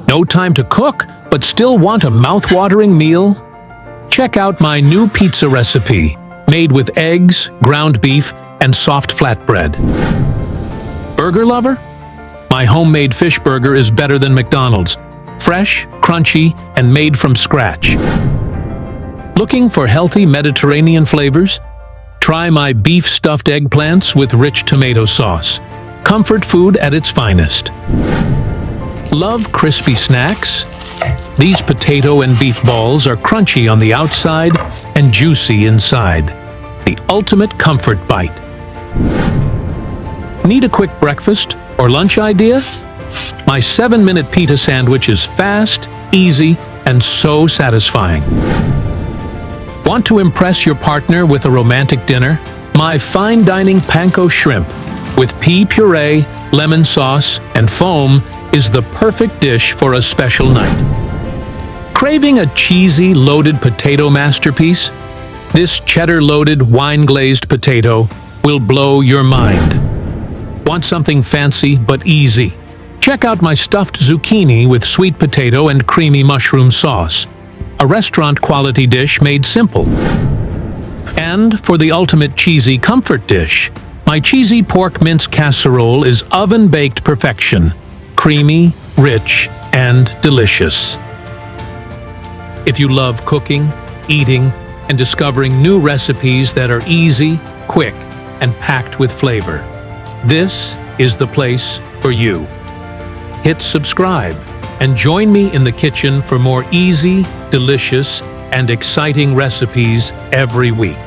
No time to cook, but still want a mouth-watering meal? Check out my new pizza recipe, made with eggs, ground beef, and soft flatbread. Burger lover? My homemade fish burger is better than McDonald's. Fresh, crunchy, and made from scratch. Looking for healthy Mediterranean flavors? Try my beef stuffed eggplants with rich tomato sauce. Comfort food at its finest. Love crispy snacks? These potato and beef balls are crunchy on the outside and juicy inside. The ultimate comfort bite. Need a quick breakfast or lunch idea? My 7-minute pita sandwich is fast, easy, and so satisfying. Want to impress your partner with a romantic dinner? My fine dining panko shrimp with pea puree, lemon sauce, and foam is the perfect dish for a special night. Craving a cheesy, loaded potato masterpiece? This cheddar-loaded, wine-glazed potato will blow your mind. Want something fancy but easy? Check out my stuffed zucchini with sweet potato and creamy mushroom sauce. A restaurant-quality dish made simple. And for the ultimate cheesy comfort dish, my cheesy pork mince casserole is oven-baked perfection. Creamy, rich, and delicious. If you love cooking, eating, and discovering new recipes that are easy, quick, and packed with flavor, this is the place for you. Hit subscribe and join me in the kitchen for more easy, delicious, and exciting recipes every week.